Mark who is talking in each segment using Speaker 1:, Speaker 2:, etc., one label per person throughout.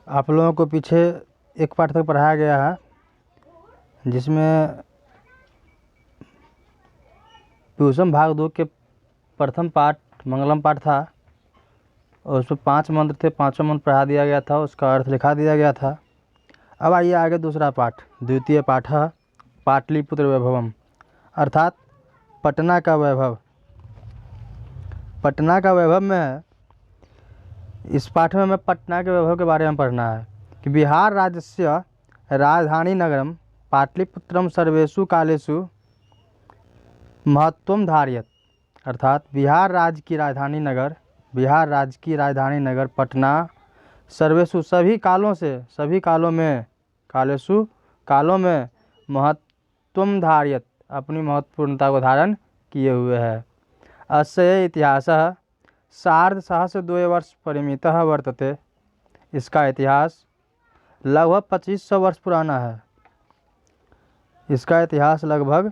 Speaker 1: आप लोगों को पीछे एक पाठ तक पढ़ाया गया है, जिसमें प्यूषम भाग 2 के प्रथम पाठ मंगलम पाठ था और उसमें 5 मंत्र थे। 5वां मंत्र पढ़ा दिया गया था, उसका अर्थ लिखा दिया गया था। अब आइए आगे दूसरा पाठ, द्वितीय पाठ है पाटलिपुत्र वैभवम, अर्थात पटना का वैभव। पटना का वैभव में है, इस पाठ में हमें पटना के वैभव के बारे में पढ़ना है कि बिहार राज्यस्य राजधानी नगरम पाटलिपुत्रम सर्वेषु कालेषु महत्वम धारयत, अर्थात बिहार राज्य की राजधानी नगर पटना सर्वेषु सभी कालों में कालेषु कालों में महत्वम धारयत, अपनी महत्वपूर्णता को धारण किए हुए है। अस्य इतिहासः सार्धसहस्रद्वय वर्ष परिमितः वर्तते, इसका इतिहास लगभग 2500 वर्ष पुराना है। इसका इतिहास लगभग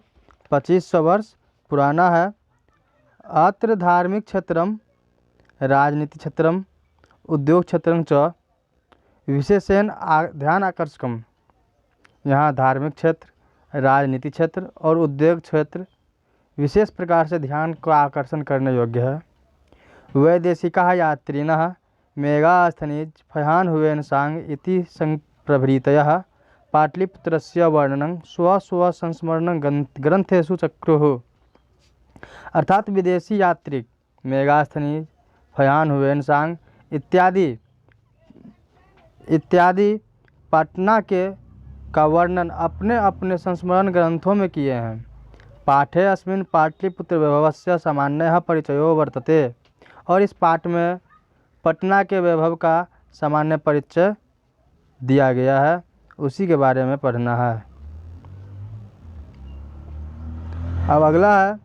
Speaker 1: 2500 वर्ष पुराना है। अत्र धार्मिक क्षेत्रम राजनीति क्षेत्रम उद्योग क्षेत्रम च विशेषेण ध्यान आकर्षकम, यहाँ धार्मिक क्षेत्र, राजनीति क्षेत्र और उद्योग क्षेत्र विशेष प्रकार से ध्यान का आकर्षण करने योग्य है। वैदेशिकाः यात्रिणः मेगास्थनीज फयान हुएन सांग इति संप्रभृतयः पाटलिपुत्रस्य वर्णनं स्व संस्मरण ग्रंथेषु चक्रुः, अर्थात विदेशी यात्री मेगास्थनीज फयान हुएन सांग इत्यादि पटना के का वर्णन अपने अपने संस्मरण ग्रंथों में किए हैं। पाठे अस्मिन् पाटलिपुत्र वैभवस्य सामान्यः परिचयो वर्तते, और इस पाठ में पटना के वैभव का सामान्य परिचय दिया गया है, उसी के बारे में पढ़ना है। अब अगला है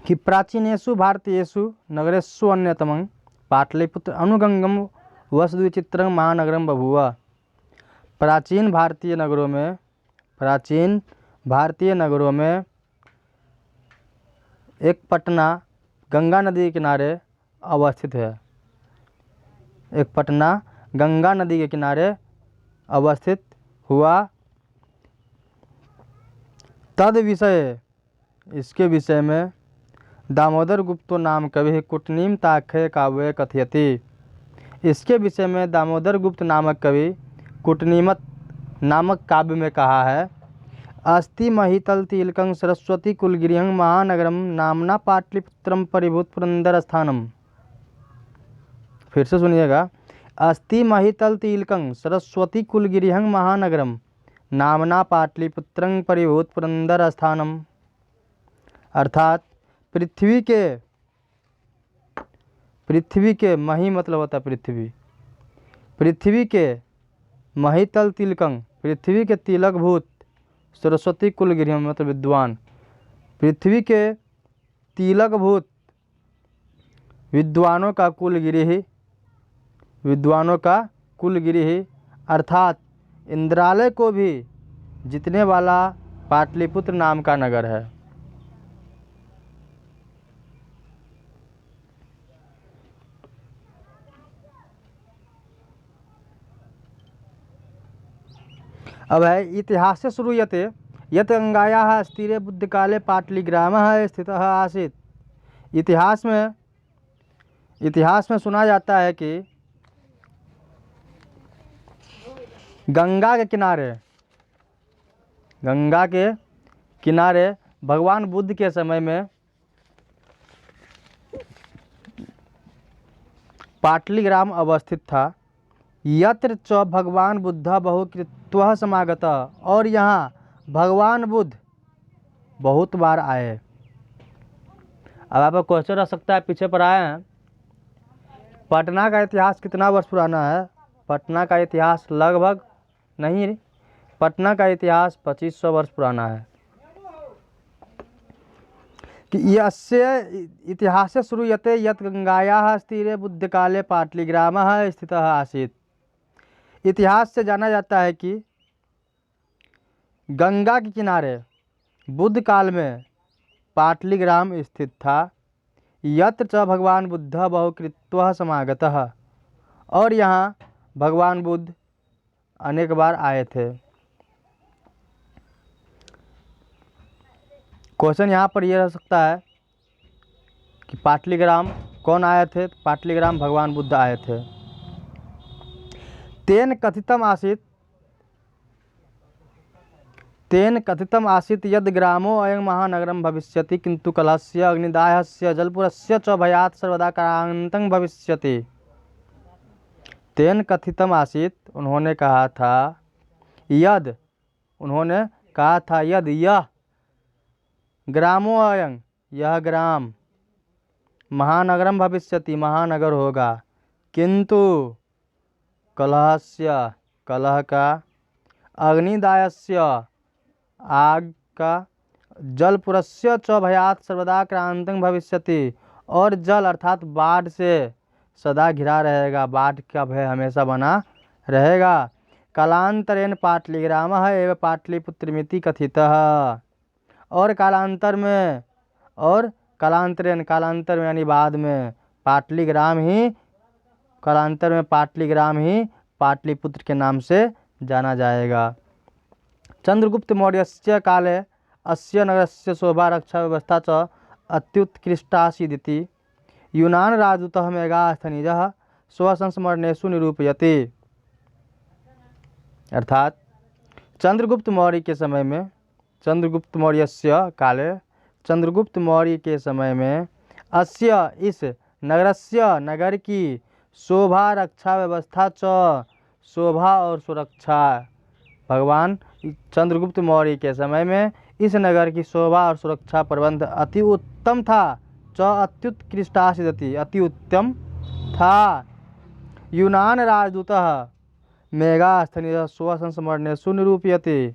Speaker 1: कि प्राचीनेषु भारतीयेषु नगरेषु अन्यतमं पाटलिपुत्र अनुगंगम वसुद्विचित्रं महानगरम बभूव। प्राचीन भारतीय नगरों में एक पटना गंगा नदी के किनारे अवस्थित है। एक पटना गंगा नदी के किनारे अवस्थित हुआ। तद विषय, इसके विषय में दामोदर गुप्तो नाम कवि कूटनीमताख्ये काव्ये कथयति, इसके विषय में दामोदर गुप्त नामक कवि कूटनीमत नामक काव्य में कहा है। अस्ति महितल तिलकं सरस्वती कुलगिरिहं महानगरम नामना पाटलिपुत्रम परिभूत पुरंदर स्थानम। फिर से सुनिएगा, अस्ति महितल तिलकं सरस्वती कुलगिरिहं महानगरम नामना पाटलिपुत्रं परिभूत पुरंदर स्थानम, अर्थात पृथ्वी के मही मतलब होता पृथ्वी के महितल तिलकं, पृथ्वी के तिलक भूत, सरस्वती कुलगिरि मतलब विद्वान, पृथ्वी के तिलक भूत विद्वानों का कुलगिरि, अर्थात इंद्रालय को भी जीतने वाला पाटलिपुत्र नाम का नगर है। अब है इतिहास से शुरू यते यत गंगायाः स्तीरे बुद्धकाले पाटलिग्रामः स्थितः आसीत्। इतिहास में सुना जाता है कि गंगा के किनारे भगवान बुद्ध के समय में पाटलिग्राम अवस्थित था। यत्र च भगवान बुद्ध बहुकृत्वः समागता, और यहाँ भगवान बुद्ध बहुत बार आए। अब आपका क्वेश्चन रह सकता है, पीछे पर आए हैं, पटना का इतिहास कितना वर्ष पुराना है? पटना का इतिहास पटना का इतिहास 2500 वर्ष पुराना है। कि यस्य इतिहासे श्रूयते यत् गंगायाः तीरे बुद्धकाले पाटलीग्रामः स्थितः आसीत्। इतिहास से जाना जाता है कि गंगा के किनारे बुद्ध काल में पाटलीग्राम स्थित था। यत्र च भगवान बुद्ध बहुकृत्वः समागतः, और यहाँ भगवान बुद्ध अनेक बार आए थे। क्वेश्चन यहाँ पर यह रह सकता है कि पाटलीग्राम कौन आए थे? पाटलीग्राम भगवान बुद्ध आए थे। तेन कथितम आसीत् यद ग्रामो अयं महानगरम भविष्यति किंतु कलहस्य अग्निदाहस्य जलपुरस्य च भयात् सर्वदा कारांतं भविष्यति। तेन कथितम आसीत्, उन्होंने कहा था, यद यह ग्रामो अयं, यह ग्राम, महानगरम भविष्यति, महानगर होगा, किंतु कलहस्य, कलह का, अग्निदायस्य, आग का, जलपुरस्य च भयात् सर्वदा क्रांतं भविष्यति, और जल अर्थात बाढ़ से सदा घिरा रहेगा, बाढ़ का भय हमेशा बना रहेगा। कालांतरेण पाटलीग्रामः एवं पाटलिपुत्रमिति कथितः, और कालांतर में, और कालांतरेण, कालांतर में यानी बाद में, पाटलीग्राम ही, कालांतर में पाटलीग्राम ही पाटलिपुत्र के नाम से जाना जाएगा। चंद्रगुप्त मौर्यस्य काले अस्य नगरस्य शोभा रक्षा व्यवस्था च अत्युत्कृष्टासीदिति यूनान राजदूतः मेगास्थनीजः स्वसंस्मरणेषु निरूपयति। अर्थात चंद्रगुप्त मौर्य के समय में, चंद्रगुप्त मौर्यस्य काले, चंद्रगुप्त मौर्य के समय में, अस्य इस नगरस्य, नगर की, शोभा रक्षा व्यवस्था च, शोभा और सुरक्षा, भगवान चंद्रगुप्त मौर्य के समय में इस नगर की शोभा और सुरक्षा प्रबंध अति उत्तम था। च अत्युत्कृष्टासीदिति, अति उत्तम था। यूनान राजदूतः मेगास्थनीजः स्वसंस्मरणेषु निरूपयति।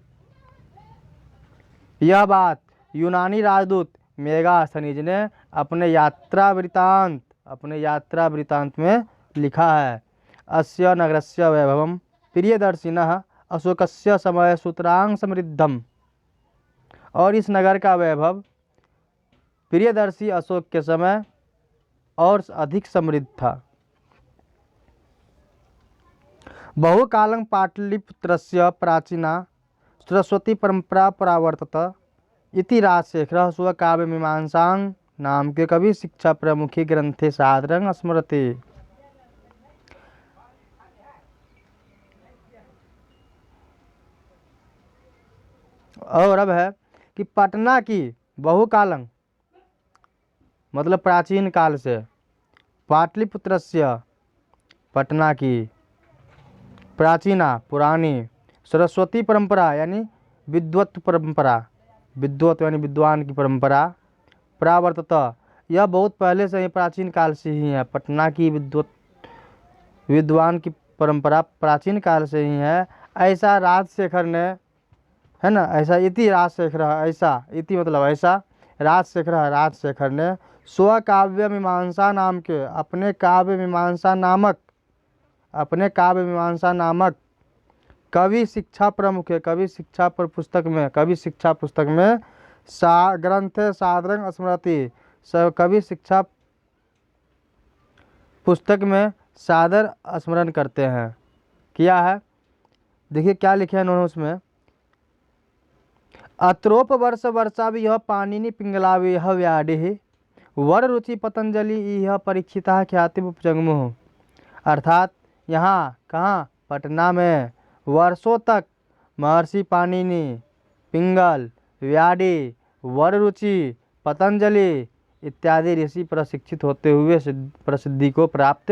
Speaker 1: यह बात यूनानी राजदूत मेगास्थनीज ने अपने यात्रा वृतांत में लिखा है। अस्य नगरस्य वैभवं प्रियदर्शिनः अशोकस्य समय सूत्रांग समृद्धम, और इस नगर का वैभव प्रियदर्शी अशोक के समय और अधिक समृद्ध था। बहुकालं पाटलिपुत्रस्य प्राचीना सरस्वती परंपरा परावर्तत इति राजशेखरः स्वकाव्यमीमांसां नाम के कवि शिक्षा प्रमुखी ग्रंथे सादरं स्मरति। और अब है कि पटना की बहुकालं मतलब प्राचीन काल से, पाटलिपुत्रस्य पटना की, प्राचीना पुरानी, सरस्वती परंपरा यानी विद्वत परंपरा, विद्वत यानी विद्वान की परंपरा, परावर्तत, यह बहुत पहले से ही, प्राचीन काल से ही है। पटना की विद्वान की परंपरा प्राचीन काल से ही है। ऐसा राजशेखर ने, है ना, ऐसा इति राजशेखर, ऐसा इति मतलब ऐसा, राजशेखर ने स्वकाव्य मीमांसा नाम के अपने काव्य मीमांसा नामक कवि शिक्षा प्रमुख है, कवि शिक्षा पुस्तक में ग्रंथे सादरं स्मरति, कवि शिक्षा पुस्तक में सादर स्मरण करते हैं। किया है, देखिए क्या लिखे हैं उन्होंने उसमें। अत्रोप वर्ष वर्षा भी यह पाणिनि पिंगलावि यह व्याडि वर रुचि पतंजलि यह परीक्षिता ख्याति उपजगमुह। अर्थात यहाँ कहाँ, पटना में वर्षों तक महर्षि पाणिनि, पिंगल, व्याडि, वररुचि, पतंजलि इत्यादि ऋषि प्रशिक्षित होते हुए प्रसिद्धि को प्राप्त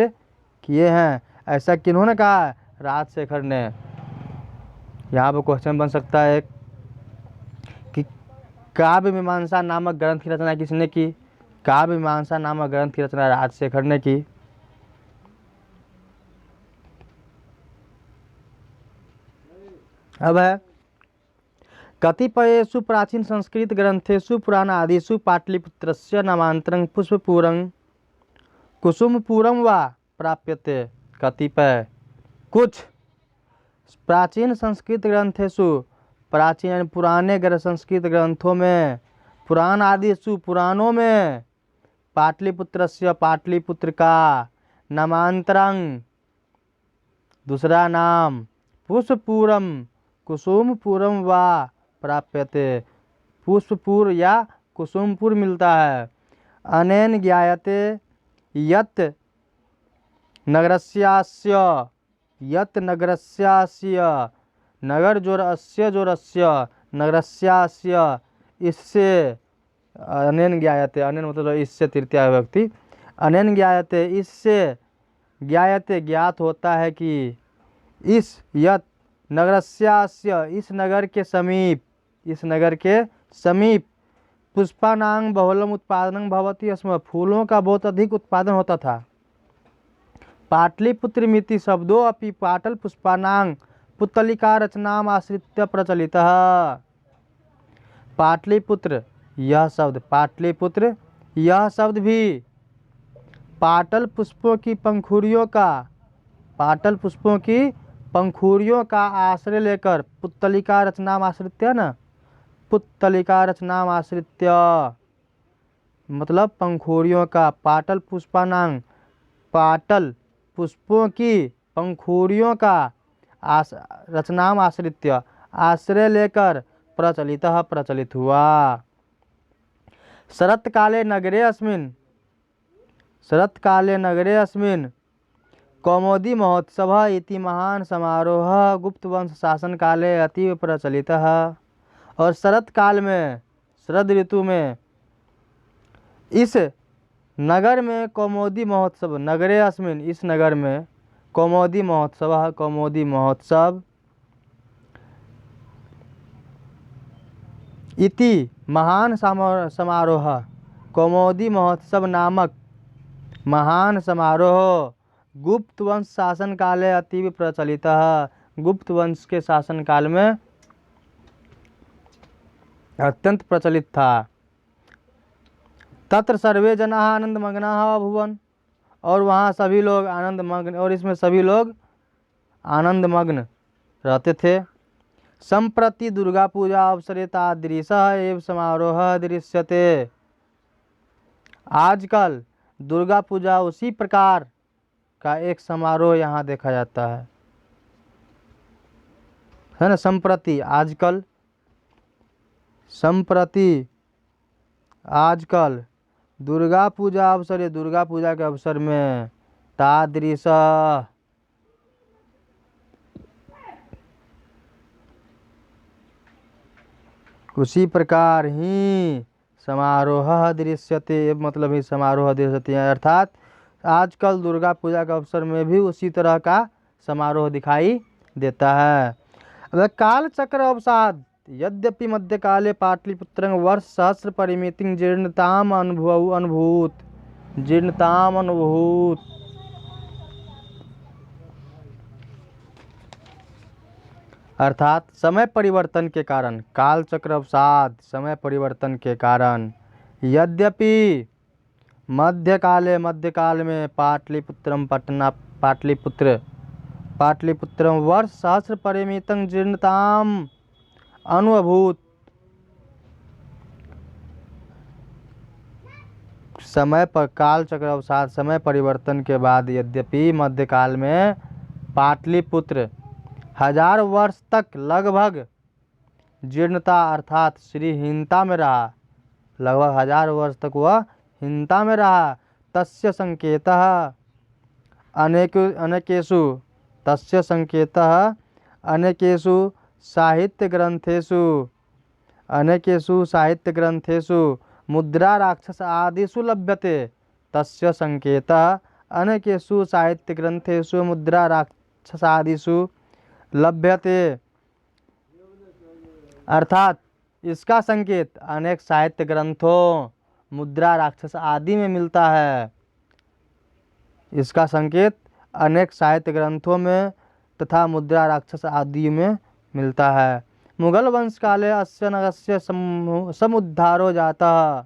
Speaker 1: किए हैं। ऐसा किन्होंने कहा? राजशेखर ने। यहाँ पर क्वेश्चन बन सकता है कि काव्य मीमांसा नामक ग्रंथ की रचना किसने की? काव्य मीमांसा नामक ग्रंथ की रचना राजशेखर ने की। अब है कतिपयेषु प्राचीन संस्कृत ग्रंथेषु पुराणादिषु पाटलिपुत्रस्य नामांतरं पुष्पपुरं कुसुमपुरम वा प्राप्यते। कतिपय कुछ प्राचीन संस्कृत ग्रंथेषु, प्राचीन पुराने संस्कृत ग्रंथों में, पुराण आदिषु पुराणों में पाटलिपुत्रस्य पाटलिपुत्र का नामांतरं दूसरा नाम पुष्पपुरम कुसुमपुरम वा प्राप्यते। पुष्पपुर या कुसुमपुर मिलता है। अनेन ज्ञायते यत् नगरस्यास्य नगर जोरस्य नगरस्यास्य इससे अनेन ज्ञायते, अनेन मतलब इससे तृतीया व्यक्ति, अनेन ज्ञायते इससे ज्ञायते ज्ञात होता है कि इस यत् नगरस्यास्य इस नगर के समीप पुष्पानां बहुलम उत्पादनं भवति स्म फूलों का बहुत अधिक उत्पादन होता था। पाटलिपुत्र मिति शब्दों अपि पाटल पुष्पानां पुत्तलिका रचनाम आश्रित्य प्रचलितः। पाटलिपुत्र यह शब्द भी पाटल पुष्पों की पंखुड़ियों का आश्रय लेकर पुत्तलिका रचनाम आश्रित्य न पुत्तलिका रचनाम आश्रित्य मतलब पंखुड़ियों का, पाटल पुष्पानां पाटल पुष्पों की पंखुड़ियों का रचनाम आश्रित्य आश्रय लेकर प्रचलित हुआ। शरत्काले नगरे अस्मिन् कौमुदी महोत्सवः इति महान समारोहः गुप्तवंश शासन काले अतीव प्रचलितः। और शरद ऋतु में इस नगर में कौमुदी महोत्सव, नगरे अस्मिन् इस नगर में कौमुदी महोत्सव इति महान समारोह, कौमुदी महोत्सव नामक महान समारोह गुप्त वंश शासन काले अतीव प्रचलितः गुप्त वंश के शासन काल में अत्यंत प्रचलित था। तत्र सर्वे जनाः आनंदमग्नाः अभूवन् और वहाँ सभी लोग आनंदमग्न रहते थे। संप्रति दुर्गा पूजा अवसरे तादृशः एव समारोह दृश्यते। आजकल दुर्गा पूजा उसी प्रकार का एक समारोह यहाँ देखा जाता है ना। संप्रति आजकल दुर्गा पूजा के अवसर में तादृश उसी प्रकार ही समारोह दृश्यते मतलब ही समारोह दृश्यते अर्थात आजकल दुर्गा पूजा के अवसर में भी उसी तरह का समारोह दिखाई देता है। काल चक्र अवसाद यद्यपि मध्यकाले पाटलिपुत्रं वर्ष सहस्र परिमितिं जीर्णताम अनुभूत अर्थात समय परिवर्तन के कारण, काल चक्र अवसाद समय परिवर्तन के कारण यद्यपि मध्यकाल में पाटलिपुत्रम वर्ष सहस्र परिमितं जीर्णताम अनुभूत समय पर काल चक्र अवसाद समय परिवर्तन के बाद यद्यपि मध्यकाल में पाटलिपुत्र 1000 वर्ष तक लगभग जीर्णता अर्थात श्रीहीनता में रहा। लगभग 1000 वर्ष तक वह हीनता में रहा। तस्य संकेतः अनेकेषु साहित्य ग्रंथेषु मुद्रा राक्षस आदिषु लभ्यते। तस्य संकेतः अनेकेषु साहित्य ग्रंथेषु मुद्रा राक्षस आदिषु लभ्यते अर्थात इसका संकेत अनेक साहित्य ग्रंथों मुद्रा राक्षस आदि में मिलता है। इसका संकेत अनेक साहित्य ग्रंथों में तथा मुद्रा राक्षस आदि में मिलता है। मुगल वंश काले अस्य नगरस्य समुद्धारो जातः।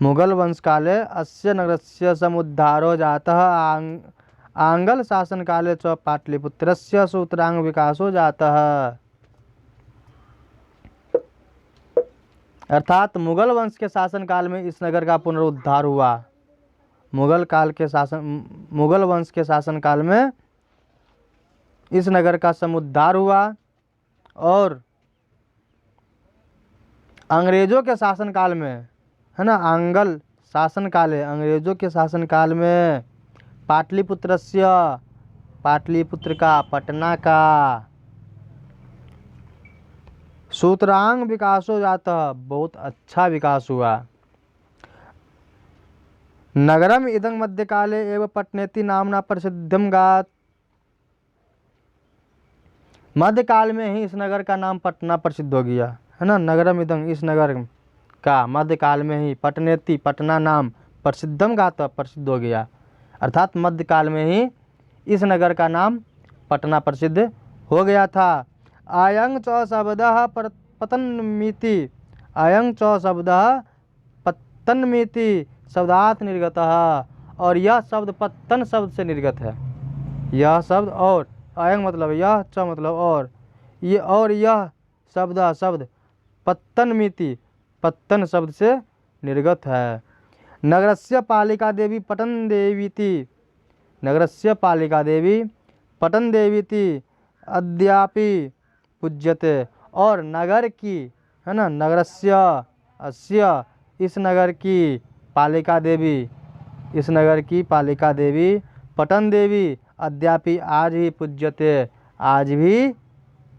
Speaker 1: मुगल वंश काले अस्य नगरस्य समुद्धारो जातः। आंग्ल शासन काले च पाटलिपुत्रस्य सूत्रांग विकासो जातः। अर्थात मुगल वंश के शासन काल में इस नगर का पुनरुद्धार हुआ। मुगल वंश के शासन काल में इस नगर का समुद्धार हुआ और अंग्रेजों के शासन काल में, है ना, आंग्ल शासन काले, अंग्रेजों के शासन काल में पाटलिपुत्रस्य, पाटलिपुत्र का, पटना का, सूत्रांग विकास हो जाता, बहुत अच्छा विकास हुआ। नगरम इदं मध्यकाले एव पटनेति नामना प्रसिद्धम गात। मध्यकाल में ही इस नगर का नाम पटना प्रसिद्ध हो गया, है ना। नगरम इदं, इस नगर का मध्यकाल में ही पटनेति, पटना नाम प्रसिद्धम गात, प्रसिद्ध हो गया। अर्थात मध्यकाल में ही इस नगर का नाम पटना प्रसिद्ध हो गया था। अयं च शब्दः पतन्मिति, अयं च शब्दः पत्तनमिति शब्दात् निर्गतः। और यह शब्द पत्तन शब्द से निर्गत है। यह शब्द और अयं मतलब यह, च मतलब और यह शब्द पत्तनमिति, पत्तन शब्द से निर्गत है। नगरस्य पालिका देवी पटन देवीति, नगरस्य पालिका देवी पटन देवीति अद्यापि पूज्यते। और नगर की, है ना, नगरस्य, अस्य, इस नगर की पालिका देवी, इस नगर की पालिका देवी पटन देवी अद्यापि आज भी पूज्यते, आज भी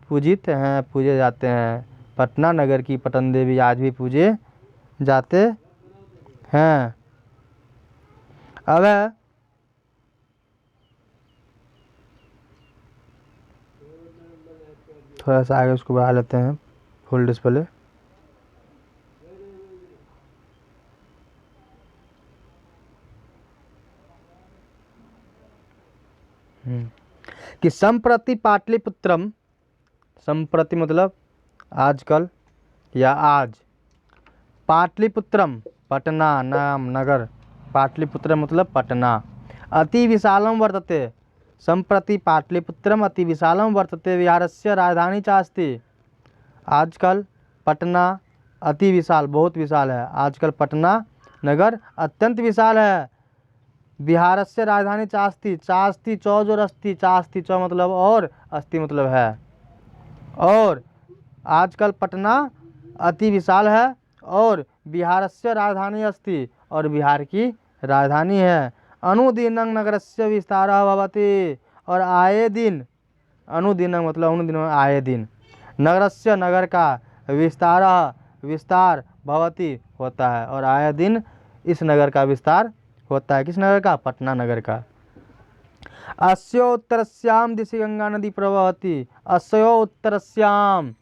Speaker 1: पूजित हैं, पूजे जाते हैं। पटना नगर की पटन देवी आज भी पूजे जाते हैं। अब थोड़ा सा आगे उसको बढ़ा लेते हैं, फुल डिस्प्ले। कि संप्रति पाटलिपुत्रम, संप्रति मतलब आजकल या आज, पाटलिपुत्रम पटना नाम नगर, पाटलिपुत्र मतलब पटना, अति विशालम वर्तते। संप्रति पाटलिपुत्रम अति विशालम वर्तते, बिहारस्य राजधानी चास्ति। आजकल पटना अति विशाल, बहुत विशाल है। आजकल पटना नगर अत्यंत विशाल है। बिहारस्य राजधानी चास्ति, चास्ति चौ जो रस्ती, चास्ति चौ मतलब और, अस्ति मतलब है। और आजकल पटना अति विशाल है और बिहारस्य राजधानी अस्ति, और बिहार की राजधानी है। अनुदिनं नगरस्य विस्तारः भवति, और आए दिन, अनुदिनं मतलब अनुदिन आए दिन, नगरस्य नगर का विस्तार भवति होता है, और आए दिन इस नगर का विस्तार होता है। किस नगर का? पटना नगर का। अस्य उत्तरस्याम दिशि गंगा नदी प्रवहति, अस्य उत्तरस्याम,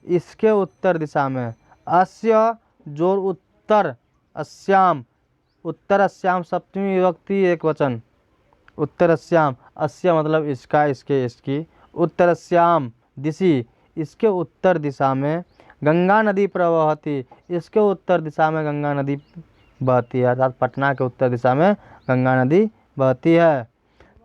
Speaker 1: इसके उत्तर दिशा में, अस्य जोर उत्तर, अस्याम, उत्तरस्याम सप्तमी विभक्ति एक वचन, उत्तरस्याम, अस्य मतलब इसका, इसके, इसकी, उत्तरस्याम दिशि, इसके उत्तर दिशा में, गंगा नदी प्रवहति, इसके उत्तर दिशा में गंगा नदी बहती है। अर्थात पटना के उत्तर दिशा में गंगा नदी बहती है।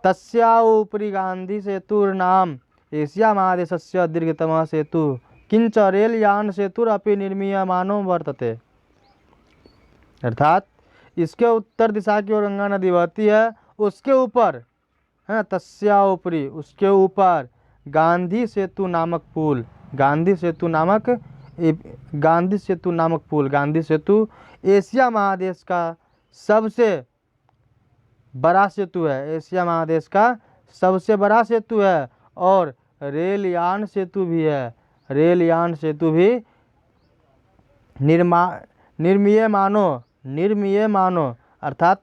Speaker 1: तस्या ऊपरी गांधी सेतुर्नाम एशिया महादेशस्य दीर्घतमः सेतु, किंच रेल यान सेतुरपि निर्मीयमानो वर्तते। अर्थात इसके उत्तर दिशा की ओर गंगा नदी बहती है, उसके ऊपर है, तस्या ऊपरी, उसके ऊपर गांधी सेतु नामक पुल, गांधी सेतु नामक पुल, गांधी सेतु एशिया महादेश का सबसे बड़ा सेतु है, एशिया महादेश का सबसे बड़ा सेतु है। और रेल यान सेतु भी है, रेल यान सेतु भी निर्मीयमानो, अर्थात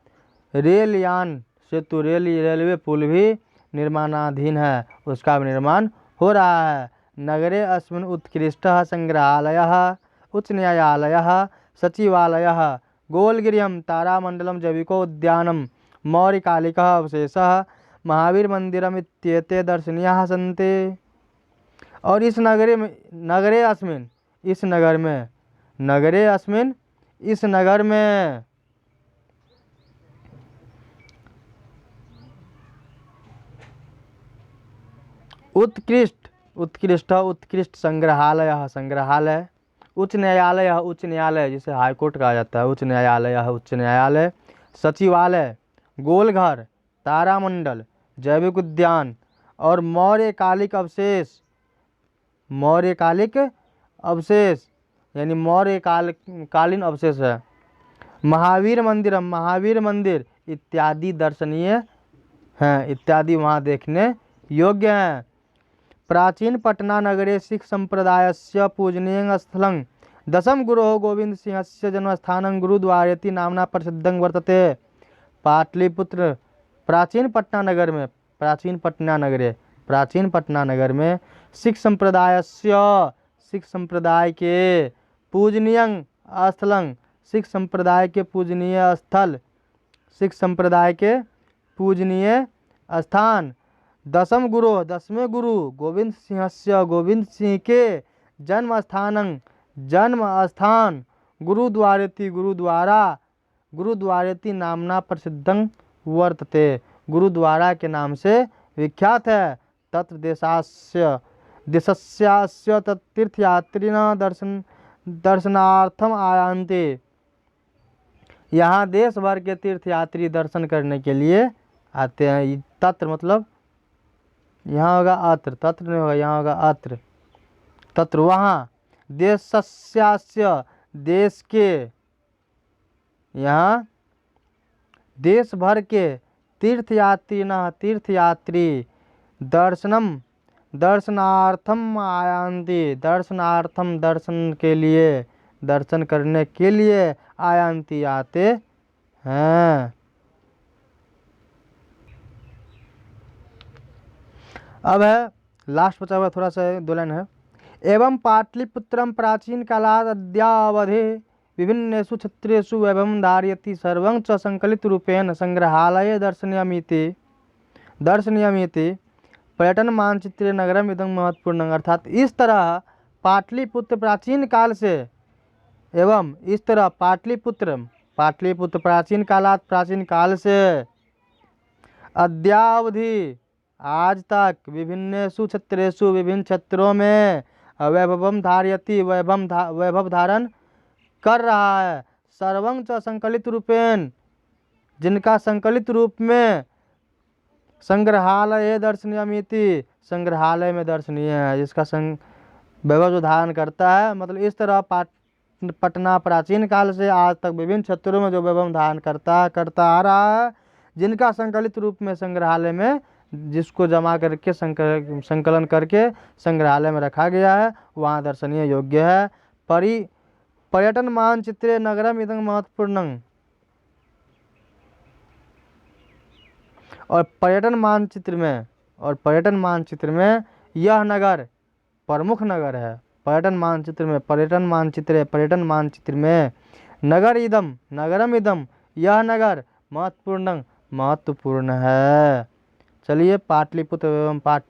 Speaker 1: रेल यान सेतु, रेलवे पुल भी निर्माणाधीन है, उसका भी निर्माण हो रहा है। नगरे अस्मिन् उत्कृष्टः संग्रहालयः, उच्च न्यायालयः, सचिवालयः, गोलगिरियं, तारामंडलम, जैविकोद्यानम, मौर्यकालिकः अवशेषः, महावीर मंदिरम इत्येते दर्शनीयाः सन्ति। और इस नगरे में, नगरे अस्मिन्, इस नगर में, नगरे अस्मिन्, इस नगर में उत्कृष्ट, उत्कृष्ट संग्रहालय, संग्रहालय, उच्च न्यायालय, उच्च न्यायालय जिसे हाईकोर्ट कहा जाता है, उच्च न्यायालय, उच्च न्यायालय, सचिवालय, गोलघर, तारामंडल, जैविक उद्यान और मौर्यकालिक अवशेष, मौर्यकालिक अवशेष यानी मौर्य कालीन अवशेष है, महावीर मंदिर, महावीर मंदिर इत्यादि दर्शनीय हैं, इत्यादि वहाँ देखने योग्य हैं। प्राचीन पटना नगरे सिख संप्रदायस्य पूजनीयं स्थलं दशम गुरोः गोविंद सिंहस्य जन्मस्थानं गुरुद्वारेति नाम्ना प्रसिद्धं वर्तते। पाटलिपुत्र, प्राचीन पटना नगर में, प्राचीन पटना नगरे, प्राचीन पटना नगर में सिख संप्रदायस्य, सिख संप्रदाय के पूजनीयं स्थलं, सिख संप्रदाय के पूजनीय स्थल, सिख संप्रदाय के पूजनीय स्थान, दशम गुरु, दसवें गुरु गोविंद सिंहस्य, गोविंद सिंह के जन्म स्थानं, जन्म स्थान, गुरुद्वारेति, गुरुद्वारा, गुरुद्वारेति नामना प्रसिद्धं वर्तते, गुरुद्वारा के नाम से विख्यात है। तत्र देशास्य, देशस्यास्य तीर्थयात्रिणः दर्शनार्थम आयान्ति, यहाँ देश भर के तीर्थयात्री दर्शन करने के लिए आते हैं। तत्र मतलब यहाँ होगा अत्र, तत्र नहीं होगा, यहाँ होगा अत्र, तत्र वहाँ, देशस्यास्य देश के, यहाँ देश भर के तीर्थयात्रिणः तीर्थयात्री दर्शनम, दर्शनार्थम आयान्ति, दर्शनार्थम दर्शन के लिए, दर्शन करने के लिए आयान्ति आते हैं। अब है लास्ट बचा हुआ थोड़ा सा 2 लाइन है। एवं पाटलिपुत्रम प्राचीन कालात् अद्यावधि विभिन्नेषु क्षेत्रेषु वैभवं धारयति, सर्वं च संकलित रूपेण संग्रहालये दर्शनीयमिति, दर्शनीयमिति पर्यटन मानचित्रे नगरम इदं महत्वपूर्ण। अर्थात इस तरह पाटलिपुत्र प्राचीन काल से, एवं इस तरह पाटलिपुत्र, पाटलिपुत्र प्राचीन कालात्, प्राचीन काल से, अद्यावधि आज तक, विभिन्नेषु क्षेत्रेषु विभिन्न क्षेत्रों में, वैभवम धारयति वैभव धारण कर रहा है, सर्वं च संकलित रूपेण जिनका संकलित रूप में, संग्रहालय दर्शनीयमिति संग्रहालय में दर्शनीय है, जिसका वैभव जो धारण करता है। मतलब इस तरह पटना प्राचीन काल से आज तक विभिन्न क्षेत्रों में जो वैभव धारण करता आ रहा है, जिनका संकलित रूप में संग्रहालय में, जिसको जमा करके संकलन करके संग्रहालय में रखा गया है, वहाँ दर्शनीय योग्य है। पर्यटन मानचित्रे नगरम इदं महत्वपूर्णं, और पर्यटन मानचित्र में, और पर्यटन मानचित्र में यह नगर प्रमुख नगर है। पर्यटन मानचित्र में, पर्यटन मानचित्र में नगर इदम, नगरम इदम, यह नगर महत्वपूर्ण है। चलिए पाटलिपुत्र एवं पाठ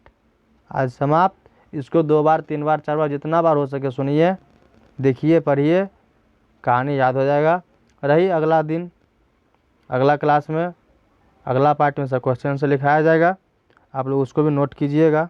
Speaker 1: आज समाप्त। इसको 2 बार 3 बार 4 बार जितना बार हो सके सुनिए, देखिए, पढ़िए, कहानी याद हो जाएगा। रही अगला दिन, अगला क्लास में, अगला पार्ट में सब क्वेश्चन से लिखाया जाएगा, आप लोग उसको भी नोट कीजिएगा।